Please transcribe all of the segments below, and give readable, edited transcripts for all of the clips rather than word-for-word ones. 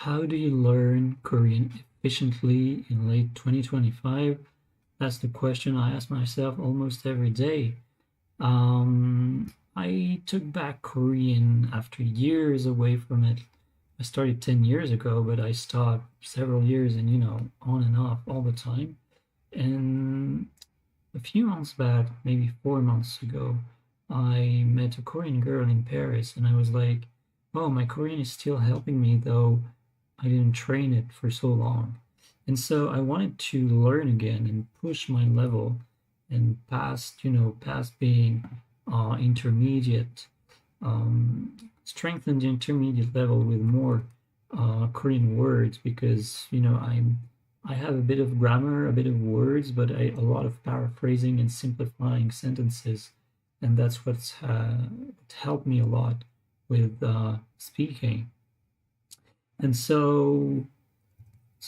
How do you learn Korean efficiently in late 2025? That's the question I ask myself almost every day. I took back Korean after years away from it. I started 10 years ago, but I stopped several years and, on and off all the time. And a few months back, maybe 4 months ago, I met a Korean girl in Paris, and I was like, oh, my Korean is still helping me, though I didn't train it for so long. And so I wanted to learn again and push my level and past being intermediate, strengthen the intermediate level with more Korean words because I have a bit of grammar, a bit of words, but a lot of paraphrasing and simplifying sentences, and that's what's helped me a lot with speaking. And so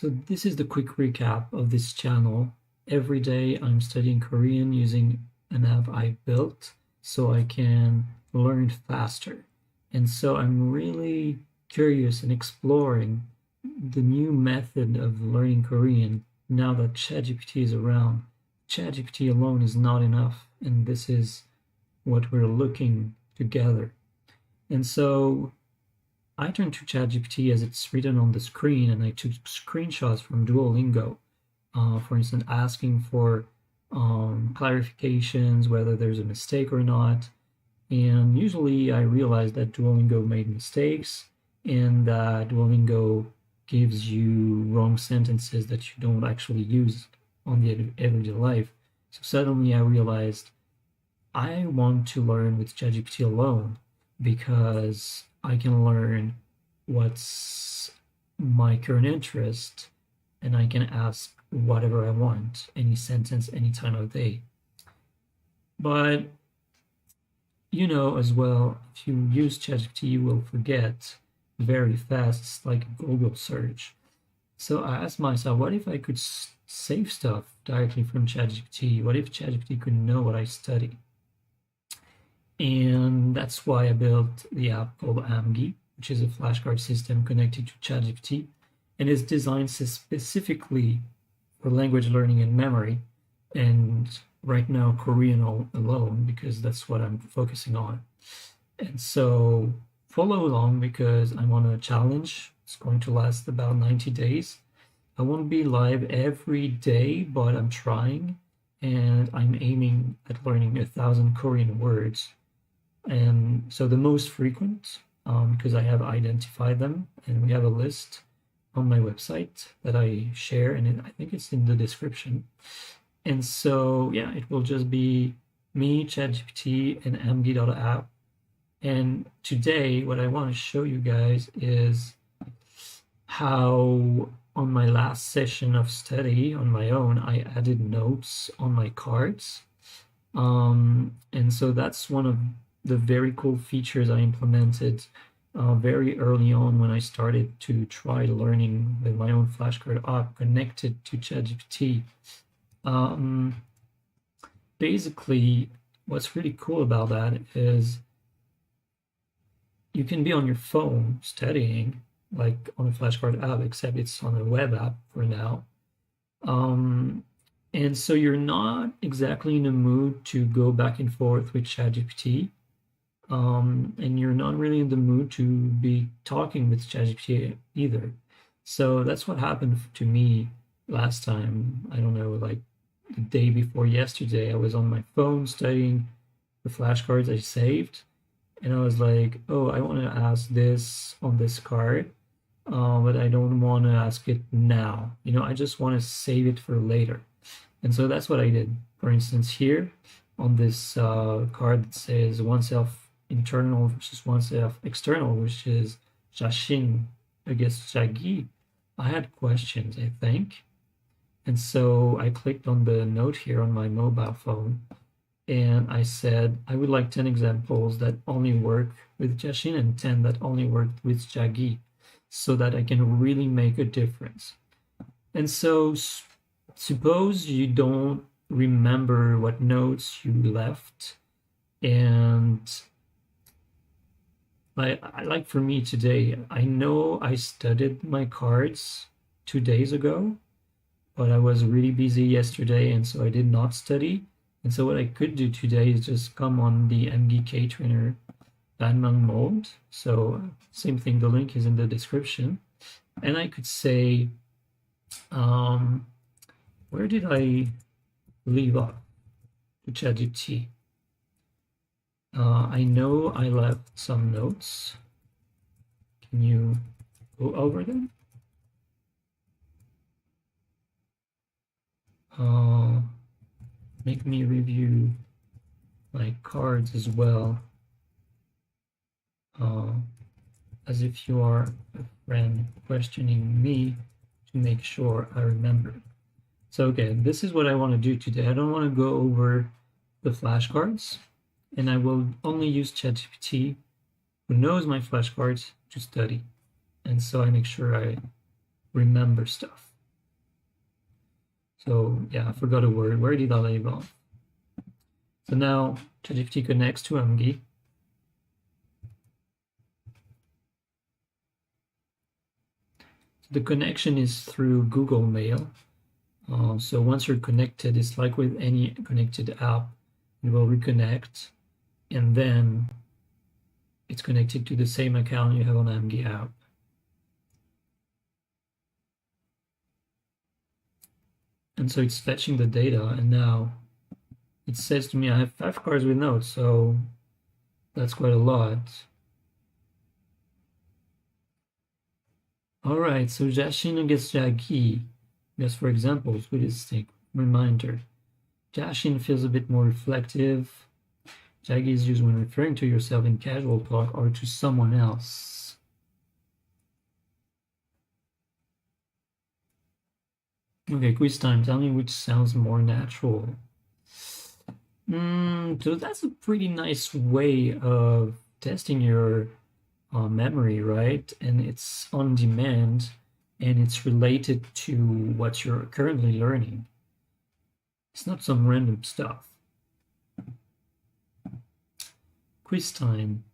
this is the quick recap of this channel. Every day I'm studying Korean using an app I built so I can learn faster. And so I'm really curious and exploring the new method of learning Korean now that ChatGPT is around. ChatGPT alone is not enough, and this is what we're looking together. And so I turned to ChatGPT as it's written on the screen, and I took screenshots from Duolingo, for instance, asking for clarifications, whether there's a mistake or not. And usually I realized that Duolingo made mistakes and that Duolingo gives you wrong sentences that you don't actually use on the everyday life. So suddenly I realized I want to learn with ChatGPT alone because I can learn what's my current interest and I can ask whatever I want, any sentence, any time of day. But as well, if you use ChatGPT, you will forget very fast. It's like a Google search. So I asked myself, what if I could save stuff directly from ChatGPT? What if ChatGPT could know what I study? And that's why I built the app called Amgi, which is a flashcard system connected to ChatGPT, and is designed specifically for language learning and memory. And right now, Korean alone, because that's what I'm focusing on. And so follow along because I'm on a challenge. It's going to last about 90 days. I won't be live every day, but I'm trying, and I'm aiming at learning 1,000 Korean words. And so the most frequent, because I have identified them, and we have a list on my website that I share, and I think it's in the description. And so, yeah, it will just be me, ChatGPT, and Amgi.app. And today, what I want to show you guys is how on my last session of study on my own, I added notes on my cards. And so that's one of the very cool features I implemented very early on when I started to try learning with my own flashcard app connected to ChatGPT. Basically, what's really cool about that is you can be on your phone studying, like on a flashcard app, except it's on a web app for now. And so you're not exactly in the mood to go back and forth with ChatGPT. And you're not really in the mood to be talking with ChatGPT either. So that's what happened to me last time. I don't know, like the day before yesterday, I was on my phone studying the flashcards I saved. And I was like, oh, I want to ask this on this card, but I don't want to ask it now. I just want to save it for later. And so that's what I did. For instance, here on this card that says oneself internal versus oneself external, which is 자신 against 자기, I had questions, I think. And so I clicked on the note here on my mobile phone, and I said, I would like 10 examples that only work with 자신 and 10 that only work with 자기, so that I can really make a difference. And so suppose you don't remember what notes you left, and like for me today, I know I studied my cards 2 days ago, but I was really busy yesterday, and so I did not study. And so what I could do today is just come on the Amgi trainer Banmang mode. So same thing, the link is in the description. And I could say, where did I leave off to ChatGPT? I know I left some notes. Can you go over them? Make me review my cards as well, as if you are a friend questioning me to make sure I remember. So okay, this is what I want to do today. I don't want to go over the flashcards, and I will only use ChatGPT, who knows my flashcards, to study. And so I make sure I remember stuff. So yeah, I forgot a word. Where did I leave off? So now ChatGPT connects to Amgi. The connection is through Google Mail. So once you're connected, it's like with any connected app, it will reconnect, and then it's connected to the same account you have on Amgi.app. And so it's fetching the data, and now it says to me I have 5 cards with notes, so that's quite a lot. All right, so Jashin against Jagi. Just for examples, with this thing, reminder. Jashin feels a bit more reflective. Jagi is used when referring to yourself in casual talk or to someone else. Okay, quiz time. Tell me which sounds more natural. So that's a pretty nice way of testing your memory, right? And it's on demand, and it's related to what you're currently learning. It's not some random stuff. Quiz time.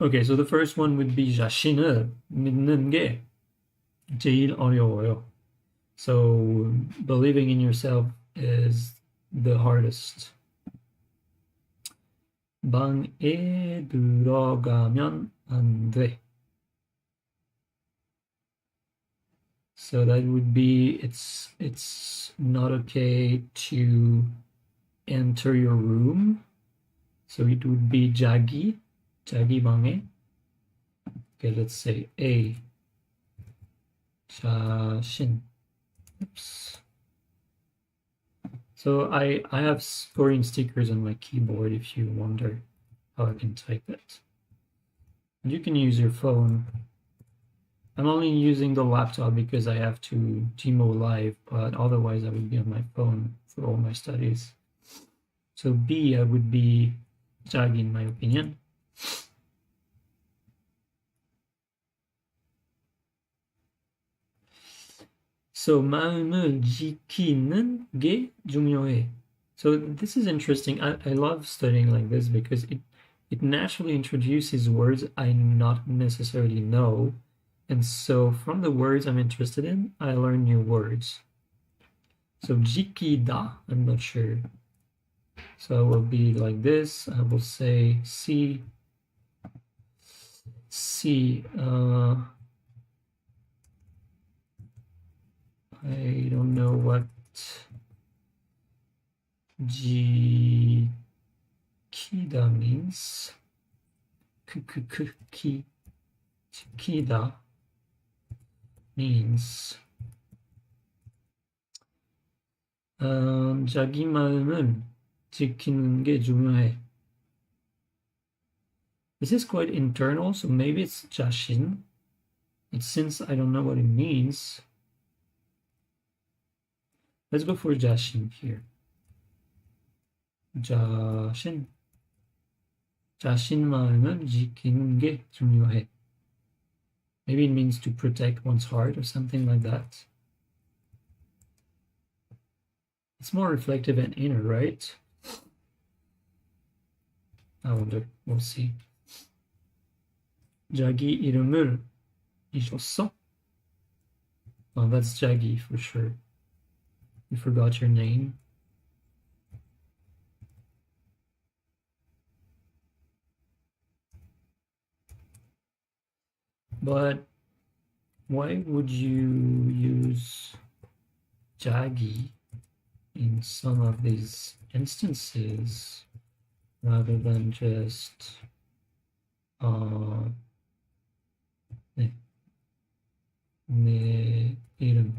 Okay, so the first one would be 자신을 믿는 게 제일 어려워요. So believing in yourself is the hardest. 방에 들어가면 안 돼. So that would be it's not okay to enter your room. So it would be 자기 방에. Okay, let's say A. 자신. Oops. So I have scoring stickers on my keyboard if you wonder how I can type it. You can use your phone. I'm only using the laptop because I have to Gmo live, but otherwise I would be on my phone for all my studies. So B would be 자기 in my opinion. So 마음을 지키는 게 중요해. So this is interesting. I love studying like this because it naturally introduces words I not necessarily know. And so from the words I'm interested in, I learn new words. So 지키다, I'm not sure. So it will be like this. I will say C. I don't know what 지키다 means. 지키다 means 자기 마음은 지키는 게 중요해. This is quite internal, so maybe it's 자신. And since I don't know what it means, let's go for 자신 here. 자신 마음은 지키는 게 중요해. Maybe it means to protect one's heart or something like that. It's more reflective and inner, right? I wonder. We'll see. 자기 이름을 잊었어? Oh, that's Jaggy for sure. You forgot your name. But why would you use Jaggy in some of these instances rather than just 네, 내 이름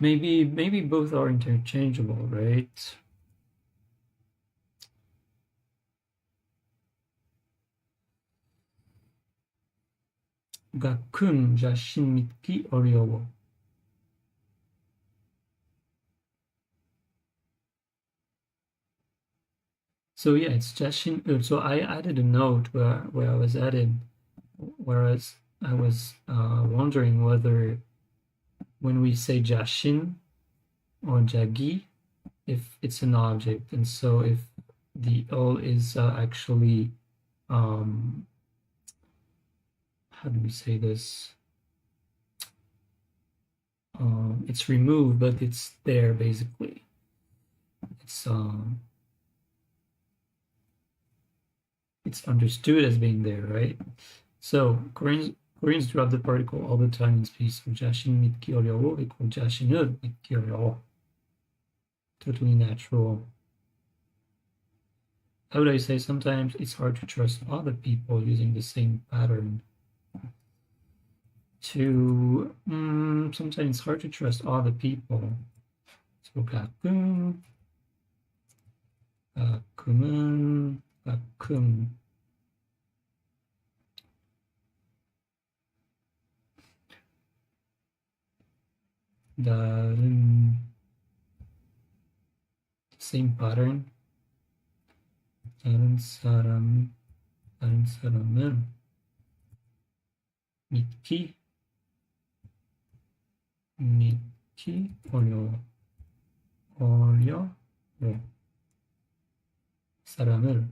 maybe both are interchangeable, right? 가끔 자신 믿기 어려워. So yeah, it's 자신. So I added a note where I was added, whereas I was wondering whether when we say 자신 or 자기, if it's an object, and so if the O is actually how do we say this? It's removed, but it's there basically. It's understood as being there, right? So Koreans drop the particle all the time in speech. So 자신 믿기 어려워 equal 자신을 믿기 어려워. Totally natural. How would I say? Sometimes it's hard to trust other people using the same pattern. Sometimes it's hard to trust other people. So 가끔 다른 same pattern. 다른 사람을 믿기 어려워. 사람을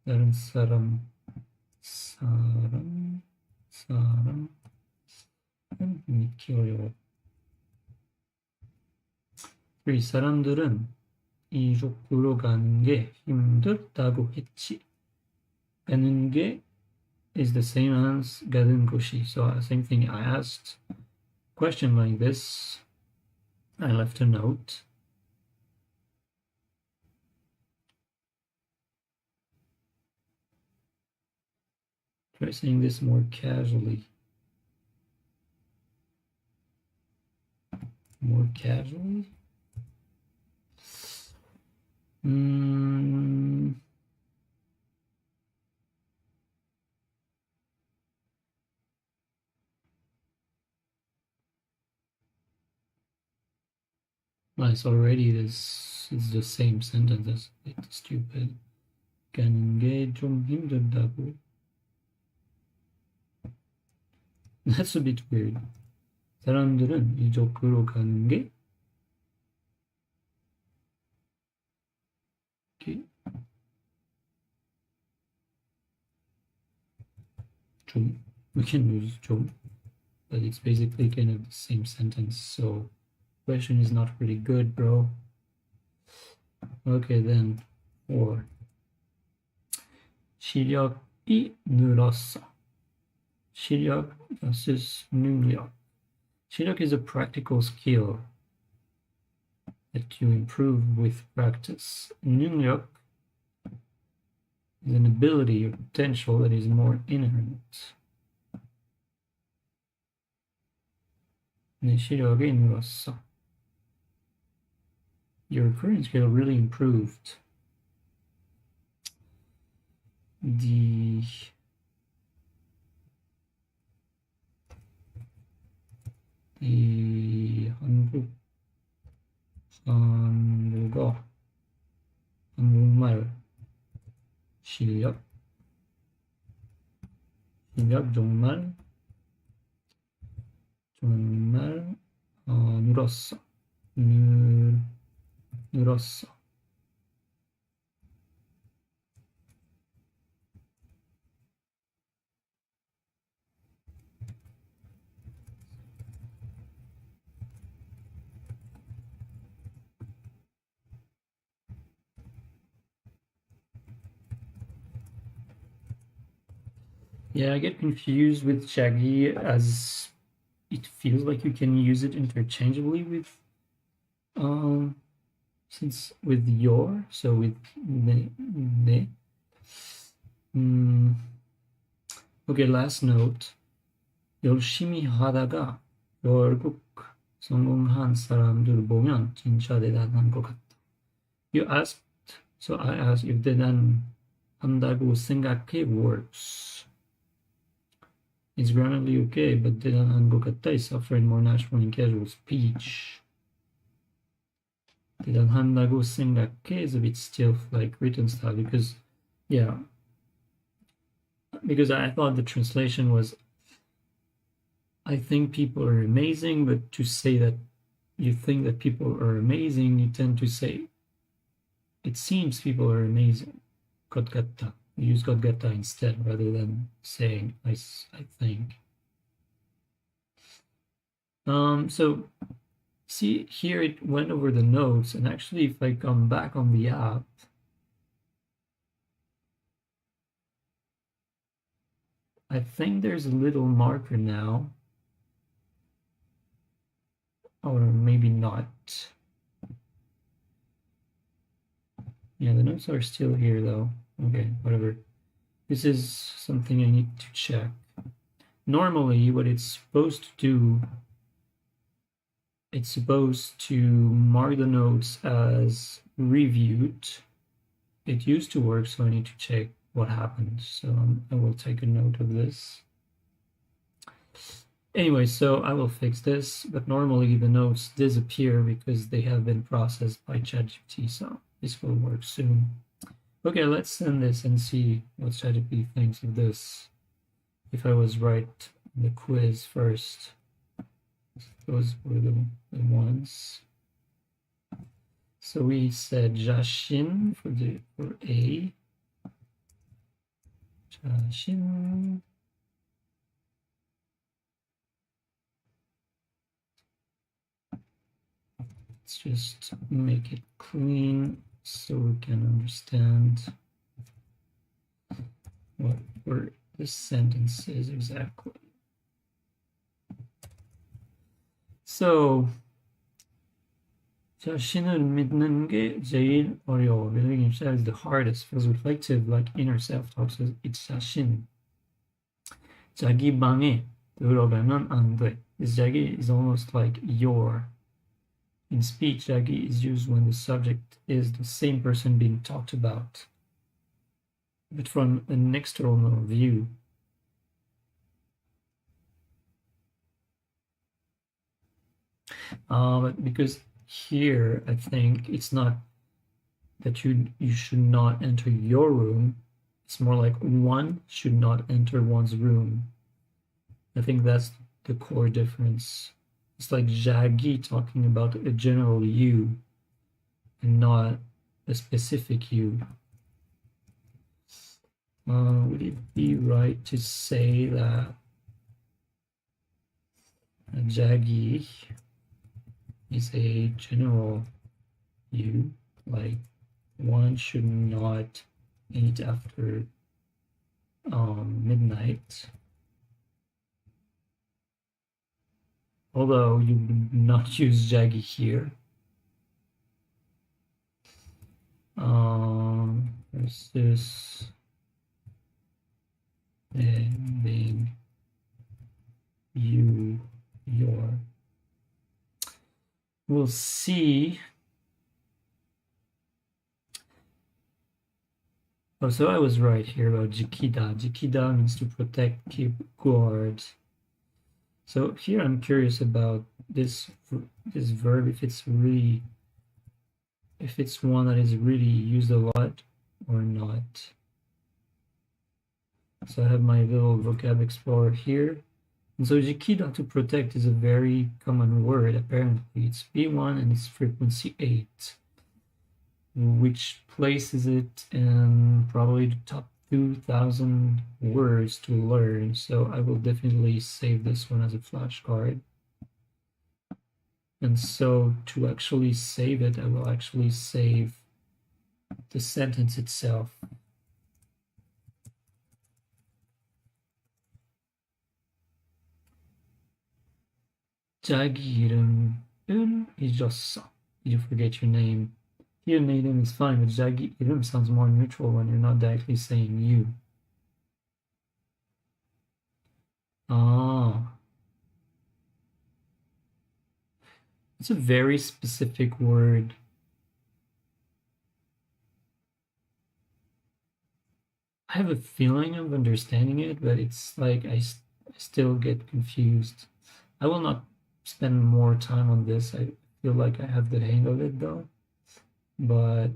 다른 사람을 믿기 어려워. 이 사람들은 이쪽으로 가는 게 힘들다고 했지. 가는 게 is the same as 가는 곳이. So same thing. I asked a question like this. I left a note. Try saying this more casually. More casually? Nice, already this is the same sentence. That's a bit stupid. 가는 게 좀 힘들다고. That's a bit weird. 사람들은 이쪽으로 가는 게 좀, we can use 좀, but it's basically kind of the same sentence. So question is not really good, bro. Okay, then 4. 시력이 늘었어. 시력 versus 능력. 시력 is a practical skill that you improve with practice. 능력 is an ability or potential that is more inherent. 내 시력이 늘었어. Your current skill really improved. 한국말 실력 정말 늘었어. 늘었어. Yeah, I get confused with Shaggy as it feels like you can use it interchangeably with since with your, so with ne. Okay, last note. 열심히 하다가 결국 성공한 사람들 보면 진짜 대단한 것 같다. You asked, so I asked if 대단한다고 생각해 works. It's grammatically okay, but 대단한 것 같다 is often more natural in casual speech. 대단한다고 생각해 is a bit stiff, like written style, because, yeah, because I thought the translation was, I think people are amazing, but to say that you think that people are amazing, you tend to say, it seems people are amazing. Godgatta. You use Godgatta instead rather than saying, I think. So see here it went over the notes, and actually if I come back on the app, I think there's a little marker now, or maybe not. Yeah, the notes are still here though. Okay, whatever. This is something I need to check. Normally what it's supposed to do, it's supposed to mark the notes as reviewed. It used to work, so I need to check what happened. So I will take a note of this. Anyway, so I will fix this, but normally the notes disappear because they have been processed by ChatGPT, so this will work soon. Okay, let's send this and see what ChatGPT thinks of this. If I was right in the quiz first. Those were the ones. So we said 자신 for A. 자신. Let's just make it clean so we can understand what were the sentences exactly. So 자신을 믿는 게 제일 어려워. Believing himself is the hardest. Feels reflective, like inner self-talk says it's 자신. 자기 방에 들어가면 안 돼. This 자기 is almost like your. In speech, 자기 is used when the subject is the same person being talked about, but from an external view. But because here, I think it's not that you should not enter your room. It's more like one should not enter one's room. I think that's the core difference. It's like Jaggi talking about a general you and not a specific you. Would it be right to say that Jaggi is a general you, like one should not eat after midnight? Although you would not use Jaggi here. Versus being you, your. We'll see. Oh, so I was right here about Jikida. Jikida means to protect, keep guard. So here I'm curious about this verb, if it's one that is really used a lot or not. So I have my little vocab explorer here. And so Jikida, to protect, is a very common word, apparently. It's B1 and it's frequency 8, which places it in probably the top 2,000 words to learn. So I will definitely save this one as a flashcard. And so to actually save it, I will actually save the sentence itself. 자기 이름은 잊었어. You forget your name. Your name is fine, but 자기 이름 sounds more neutral when you're not directly saying you. Ah, it's a very specific word. I have a feeling of understanding it, but it's like I still get confused. I will not spend more time on this. I feel like I have the hang of it though. But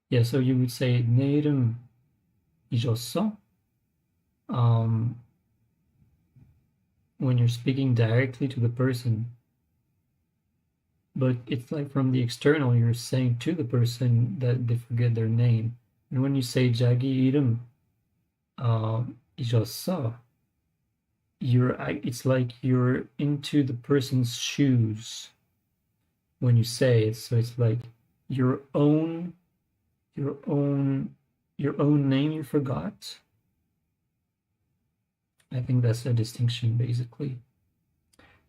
yeah, so you would say 내 이름 잊었어? When you're speaking directly to the person, but it's like from the external, you're saying to the person that they forget their name. And when you say 자기 이름 잊었어, it's like you're into the person's shoes when you say it. So it's like your own name you forgot. I think that's a distinction basically.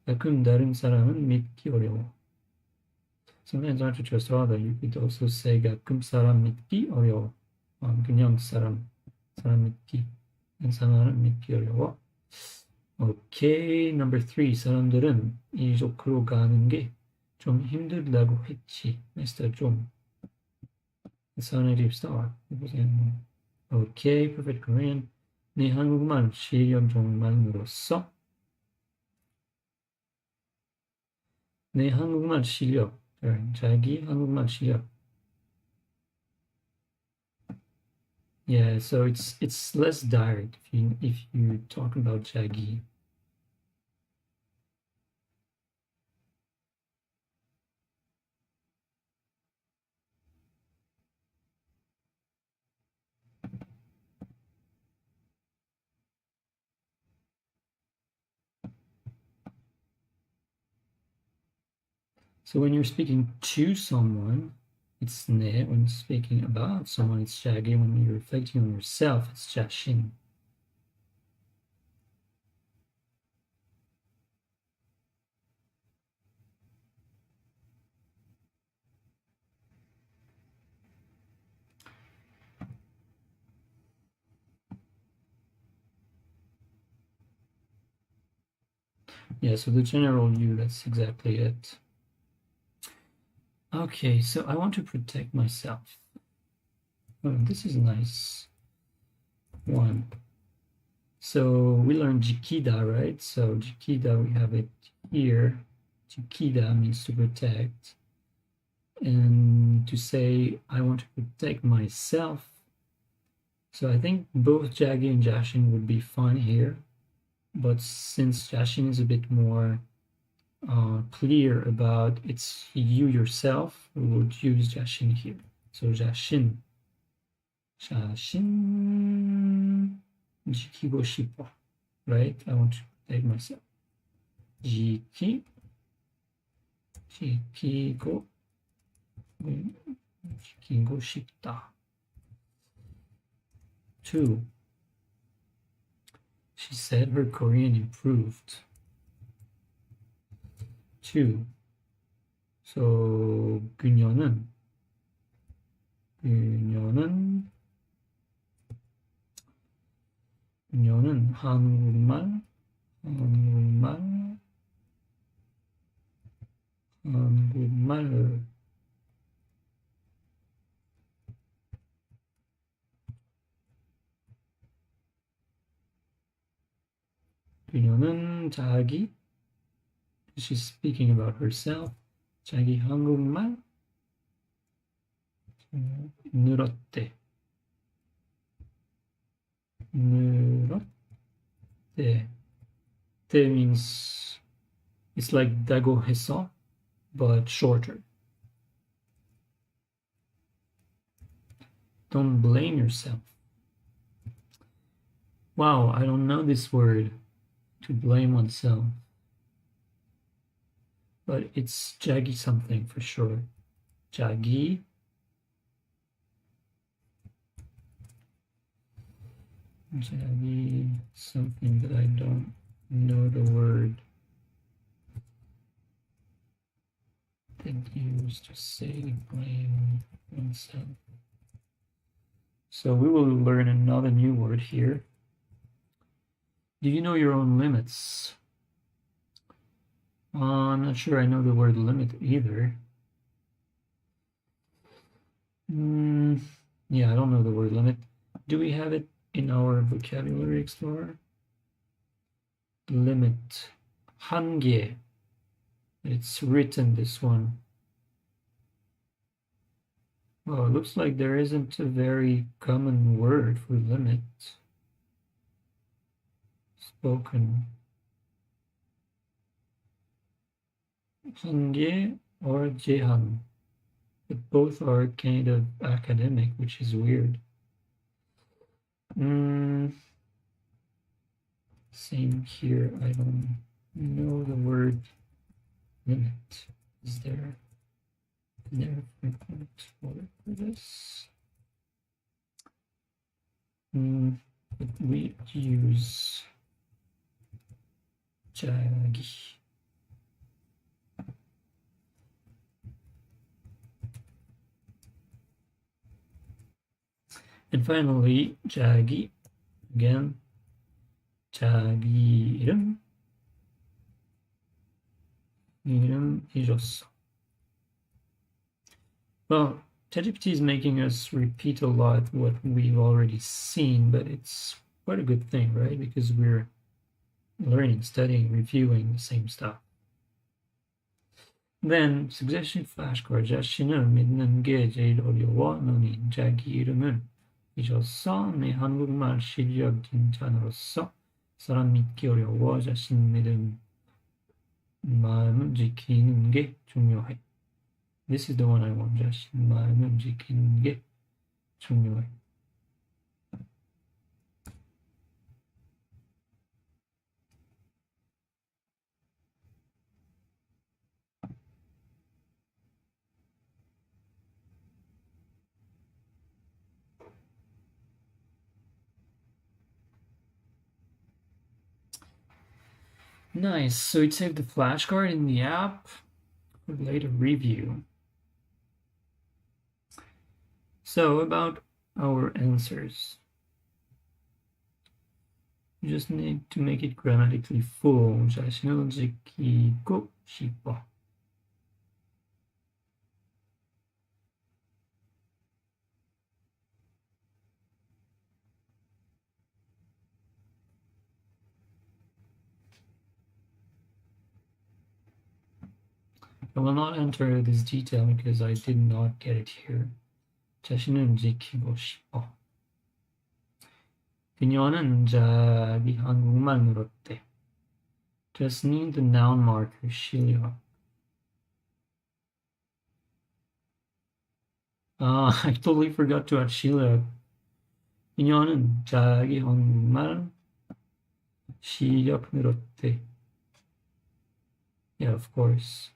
가끔 다른 사람은 믿기 어려워. Sometimes hard to trust other. You could also say 가끔 사람 믿기 어려워. 그냥 사람 믿기. 사람 믿기 어려워. Okay, number 3. 사람들은 이쪽으로 가는 게 좀 힘들다고 했지. Mr. 좀. Sonative star. Okay, perfect Korean. 네 한국말 실력 정말 늘었어? 내 한국말 실력. 자기 한국말 실력. Yeah, so it's less direct if you talk about 자기. So when you're speaking to someone, it's 내. When speaking about someone, it's 자기. When you're reflecting on yourself, it's 자신. Yeah, so the general you, that's exactly it. Okay, so I want to protect myself. Oh, this is nice. 1. So we learned Jikida, right? So Jikida, we have it here. Jikida means to protect. And to say, I want to protect myself. So I think both Jagi and Jashin would be fine here. But since Jashin is a bit more clear about it's you yourself, we would use Jashin here. So Jashin. 지키고 싶어. Right? I want to protect myself. 지키고 싶다. 2. She said her Korean improved. 2. So 그녀는 한국말을 그녀는 자기, she's speaking about herself. 자기 한국말 늘었대. 늘었대. 대 means it's like 다고 했어, but shorter. Don't blame yourself. Wow, I don't know this word, to blame oneself. But it's 자기 something for sure. 자기. 자기 something that I don't know the word that used to say blame oneself. So we will learn another new word here. Do you know your own limits? I'm not sure I know the word limit either. Yeah, I don't know the word limit. Do we have it in our vocabulary explorer? Limit. 한계. It's written, this one. Well, it looks like there isn't a very common word for limit. Spoken. 한계 or 제한. But both are kind of academic, which is weird. Same here. I don't know the word limit. Is there a frequent word for this? But we use 자기. And finally, 자기. Again, 자기 이름. 이름 해줬어. Well, ChatGPT is making us repeat a lot what we've already seen, but it's quite a good thing, right? Because we're learning, studying, reviewing the same stuff. Then, suggestion flashcard. 자신을 믿는 게 제일 어려워. 너니 자기 이름을 잊었어. 내 한국말 실력 괜찮으로서 사람 믿기 어려워. 자신 믿음 마음을 지키는 게 중요해. This is the one I want. 자신 마음을 지키는 게 중요해. Nice. So it saved the flashcard in the app for later review. So about our answers. You just need to make it grammatically full. 자신을 지키고 싶어. I will not enter this detail because I did not get it here. 자신을 지키고 싶어. 그녀는 자기 한국말 늘었대. Just need the noun marker, 실력. I totally forgot to add 실력. 그녀는 자기 한국말 실력 늘었대. Yeah, of course.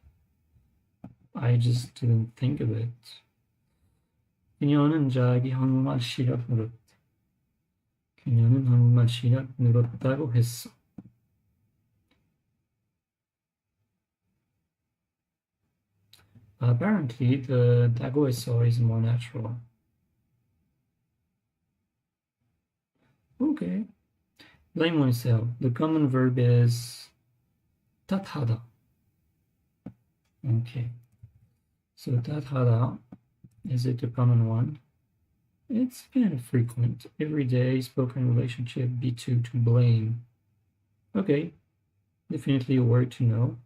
I just didn't think of it. 그녀는 자기 한국말 실력 늘었대. 그녀는 한국말 실력 늘었다고 했어. Apparently, the 다고 했어 is more natural. Okay. Blame oneself. The common verb is 탓하다. Okay. So 탓하다, is it a common one? It's kind of frequent. Everyday spoken relationship B2 to blame. Okay, definitely a word to know.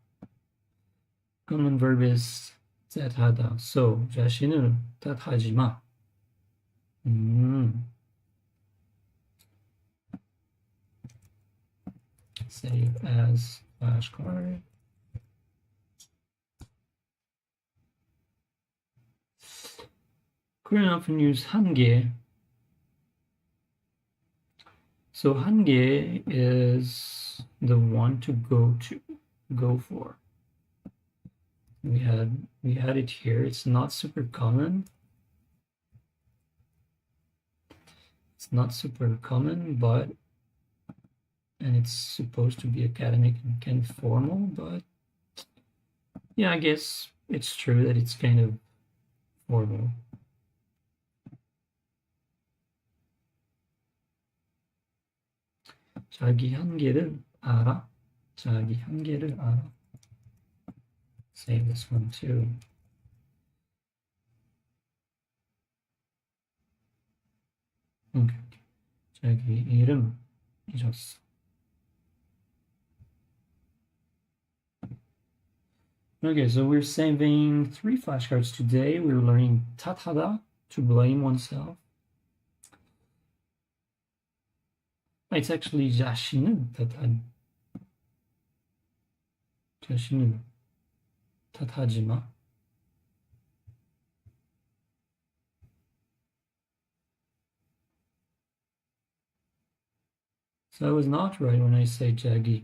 Common verb is 탓하다. So 자신을 탓하지 마. Save as flashcard. Korean often use 한계. So 한계 is the one to go for. We had it here. It's not super common. It's not super common, but and it's supposed to be academic and kind of formal, but yeah, I guess it's true that it's kind of formal. 자기 한계를 알아. 자기 한계를 알아. Save this one too. Okay. 자기 이름 잊었어. Okay, so we're saving 3 flashcards today. We're learning 탓하다, to blame oneself. It's actually 자신을 탓하지 마. So I was not right when I say 자기.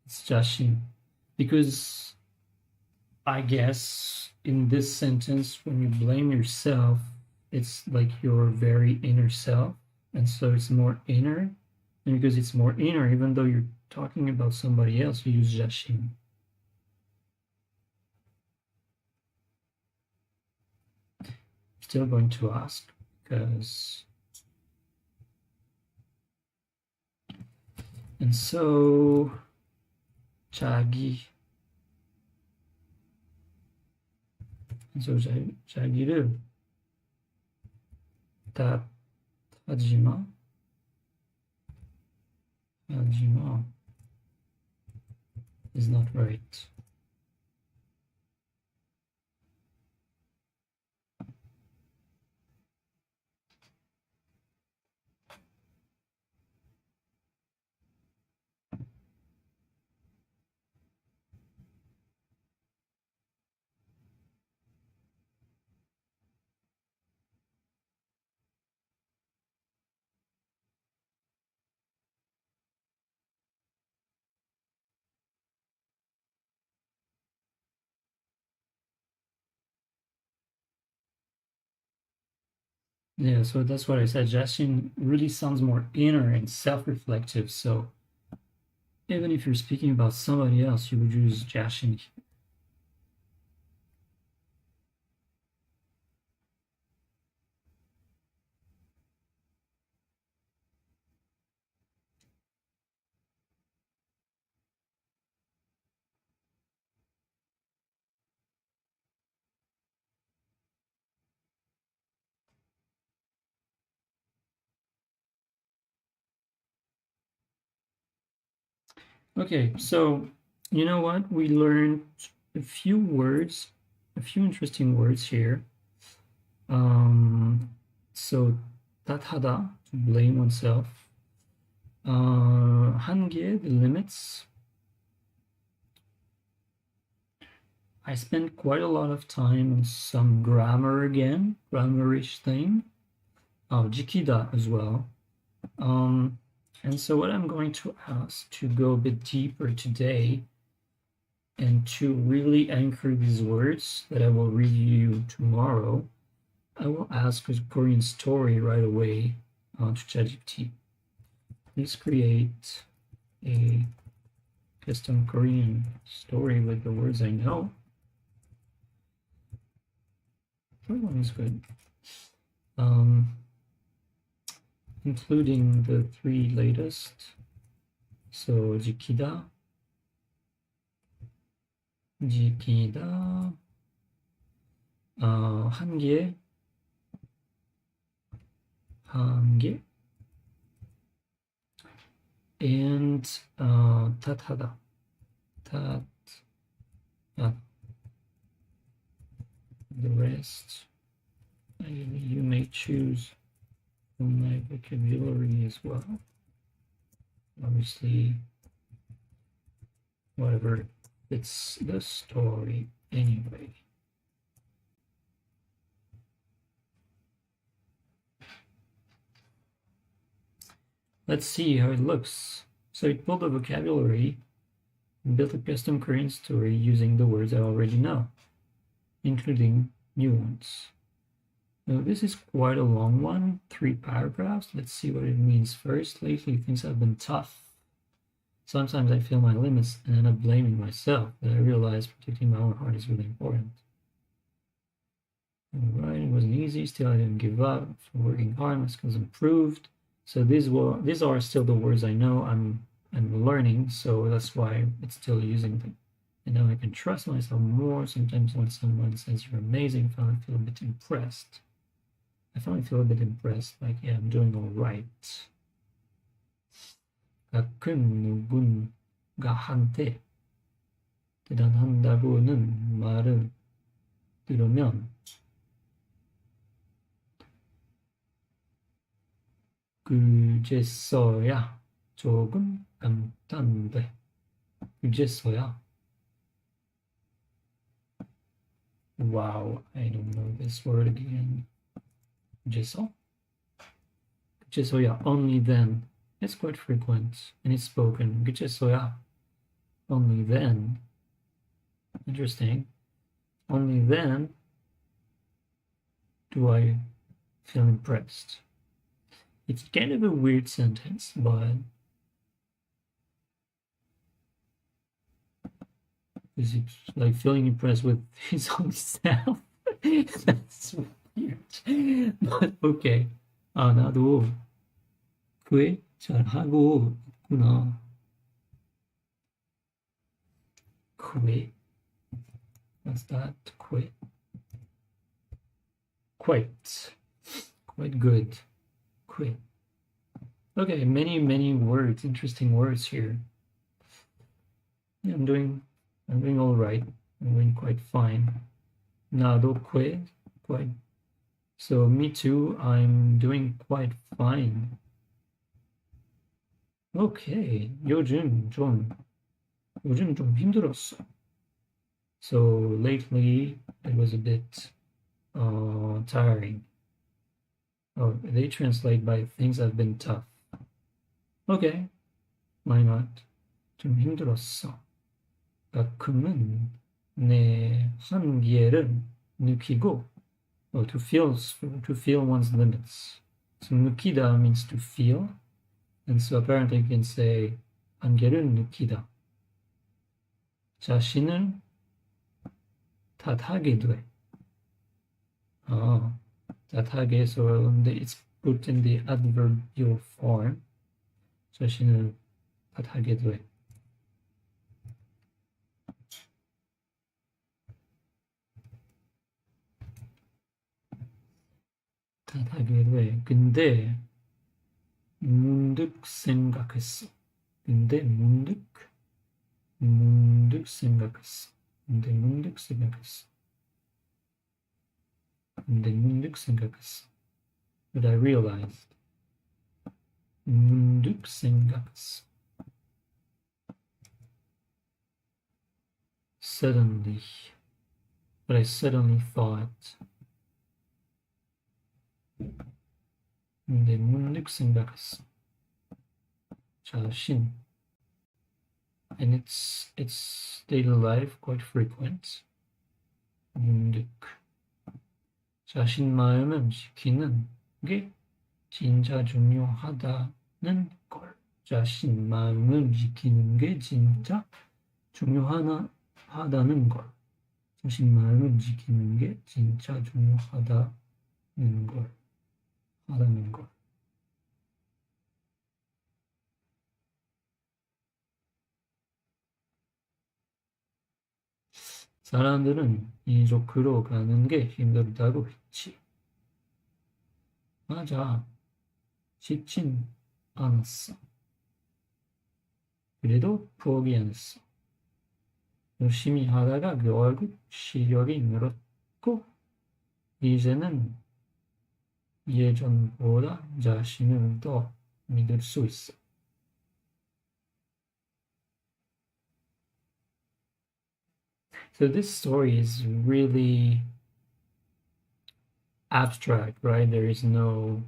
It's 자신. Because I guess in this sentence, when you blame yourself, it's like your very inner self. And so it's more inner. And because it's more inner, even though you're talking about somebody else, you use 자신. Still going to ask because. And so 자기. And so 자기를 탓하지 마. Is not right. Yeah, so that's what I said. 자신 really sounds more inner and self-reflective. So even if you're speaking about somebody else, you would use 자신. Okay, so you know what? We learned a few words, a few interesting words here. So 탓하다, to blame oneself. 한계, the limits. I spent quite a lot of time on some grammar again, grammarish thing. 지키다 as well. And so what I'm going to ask to go a bit deeper today and to really anchor these words that I will read you tomorrow, I will ask a Korean story right away to ChatGPT. Please create a custom Korean story with the words I know. That one is good. Including the 3 latest. So 지키다, 한계, and 탓하다. 탓. The rest, you may choose from my vocabulary as well. Obviously, whatever fits the story anyway. Let's see how it looks. So it pulled a vocabulary and built a custom Korean story using the words I already know, including nuance. Now this is quite a long one, 3 paragraphs. Let's see what it means first. Lately things have been tough. Sometimes I feel my limits and end up blaming myself, but I realize protecting my own heart is really important. Alright, it wasn't easy, still I didn't give up. From working hard, my skills improved. So these are still the words I know I'm learning, so that's why it's still using them. And now I can trust myself more. Sometimes when someone says you're amazing, I finally feel a bit impressed. Like, yeah, I'm doing all right. 가끔 누군가 한테 대단하다고는 말을 들으면 그제서야 조금 감탄돼. 그제서야. Wow, I don't know this word again. 그제서? 그제서야, only then. It's quite frequent and it's spoken. 그제서야, only then. Interesting. Only then do I feel impressed. It's kind of a weird sentence, but is it like feeling impressed with his own self? That's weird. But okay. 아, 나도 그에 잘하고 있구나. 그에. What's that? Quite. Quite good. Quit. Okay, many words, interesting words here. Yeah, I'm doing all right. I'm doing quite fine. 나도 quit. Quite. So me too, I'm doing quite fine. Okay, 요즘 좀 힘들었어. So lately it was a bit tiring. Oh, they translate by things have been tough. Okay, why not? 좀 힘들었어. 가끔은 내 한계를 느끼고, to feel one's limits. So 느끼다 means to feel, and so apparently you can say 한계를 느끼다. 자신을 탓하게 돼. 탓하게, so it's put in the adverbial form. 자신을 탓하게 돼. 탓하게 돼. 근데 문득 생각했어. 근데 문득 생각했어. But I realized. 문득 생각했어. Suddenly. But I suddenly thought. 근데 문득 생각했어. 자신. And it's daily life, quite frequent. 문득. 자신 마음을 지키는 게 진짜 중요하다는 걸. 자신 마음을 지키는 게 진짜 중요하다는 걸. 자신 마음을 지키는 게 진짜 중요하다는 걸. 사람들은 이쪽으로 가는 게 힘들다고 했지. 맞아. 쉽진 않았어. 그래도 포기 안 했어. 열심히 하다가 결국 실력이 늘었고 이제는 예전보다 자신을 더 믿을 수 있어. So this story is really abstract, right? There's no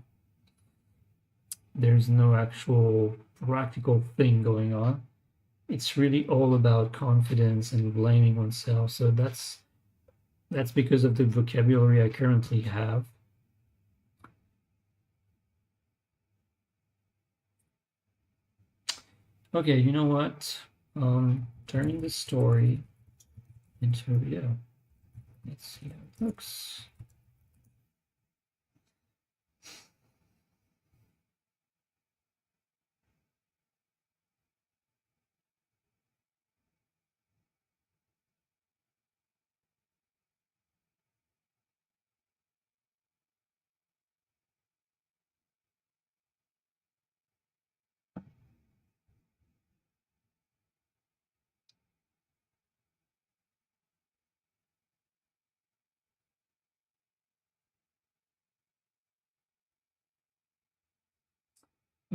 actual practical thing going on. It's really all about confidence and blaming oneself. So that's because of the vocabulary I currently have. Okay, you know what? Turning the story into a video. Let's see how it looks.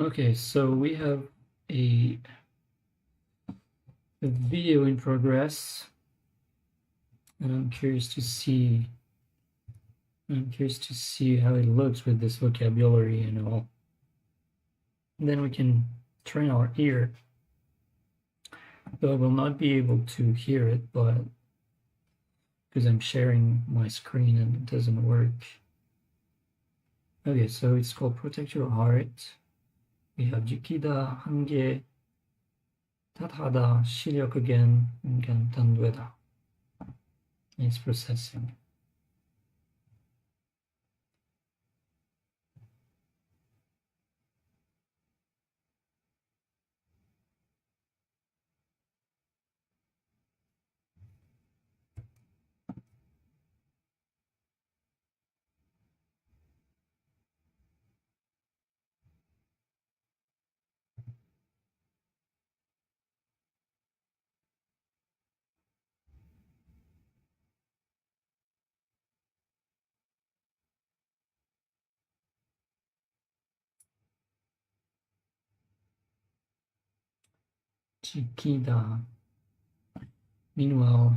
Okay, so we have a video in progress, and I'm curious to see how it looks with this vocabulary and all. And then we can train our ear. Though I will not be able to hear it, but because I'm sharing my screen and it doesn't work. Okay, so it's called Protect Your Heart. We have 지키다, 한계, 탓하다, 실력 again, 감탄되다. It's processing. 지키다. Meanwhile,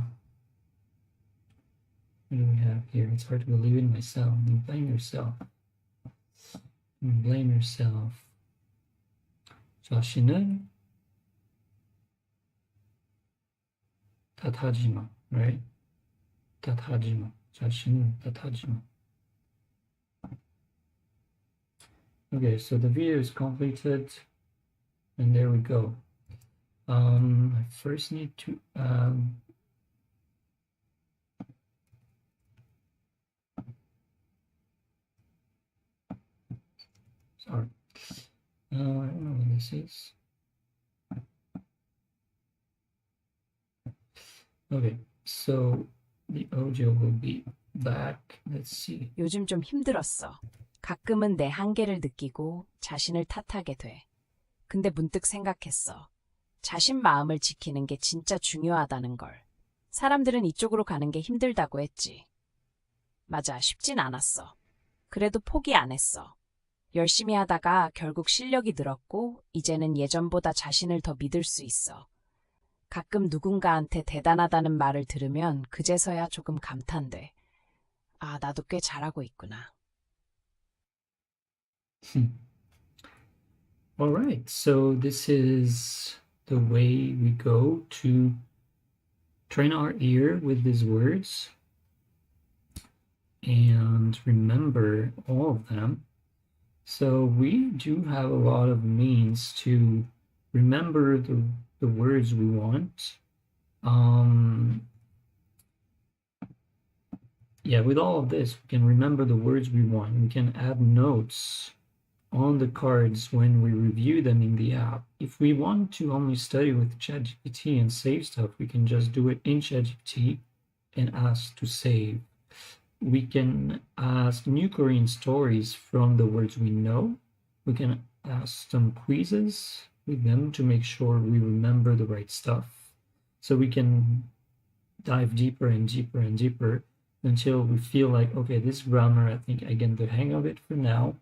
what do we have here? It's hard to believe in myself. You blame yourself. You blame yourself. 자신을 탓하지 마, right? 탓하지 마. 자신을 탓하지 마. Okay, so the video is completed, and there we go. I first need to sorry. I don't know what this is. Okay, so the audio will be back. Let's see. 요즘 좀 힘들었어. 가끔은 내 한계를 느끼고 자신을 탓하게 돼. 근데 문득 생각했어. 자신 마음을 지키는 게 진짜 중요하다는 걸. 사람들은 이쪽으로 가는 게 힘들다고 했지. 맞아, 쉽진 않았어. 그래도 포기 안 했어. 열심히 하다가 결국 실력이 늘었고 이제는 예전보다 자신을 더 믿을 수 있어. 가끔 누군가한테 대단하다는 말을 들으면 그제서야 조금 감탄돼. 아, 나도 꽤 잘하고 있구나. All right, so this is the way we go to train our ear with these words and remember all of them. So we do have a lot of means to remember the words we want. Yeah, with all of this, we can remember the words we want. We can add notes on the cards when we review them in the app. If we want to only study with ChatGPT and save stuff, we can just do it in ChatGPT and ask to save. We can ask new Korean stories from the words we know. We can ask some quizzes with them to make sure we remember the right stuff. So we can dive deeper and deeper and deeper until we feel like, okay, this grammar, I think I get the hang of it for now,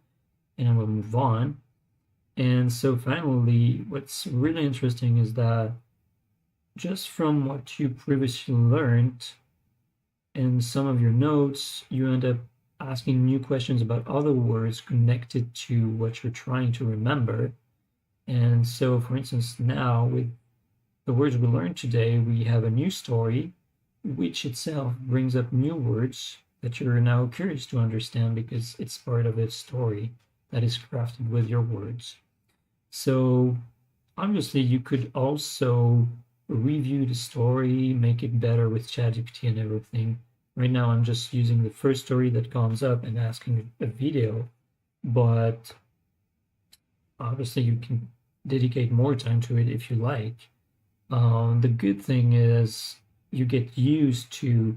and I will move on. And so finally, what's really interesting is that just from what you previously learned in some of your notes, you end up asking new questions about other words connected to what you're trying to remember. And so, for instance, now with the words we learned today, we have a new story, which itself brings up new words that you're now curious to understand because it's part of a story that is crafted with your words. So obviously, you could also review the story, make it better with ChatGPT and everything. Right now, I'm just using the first story that comes up and asking a video, but obviously, you can dedicate more time to it if you like. The good thing is you get used to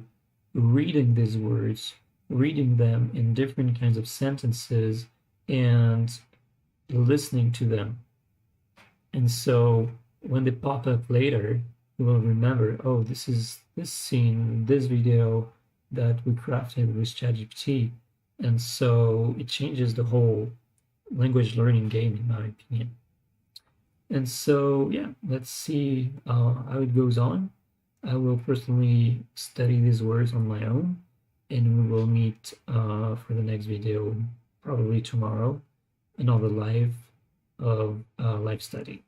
reading these words, reading them in different kinds of sentences, and listening to them. And so when they pop up later, you will remember, oh, this is this scene, this video that we crafted with ChatGPT. And so it changes the whole language learning game, in my opinion. And so, yeah, let's see how it goes on. I will personally study these words on my own, and we will meet for the next video, probably tomorrow, another live study.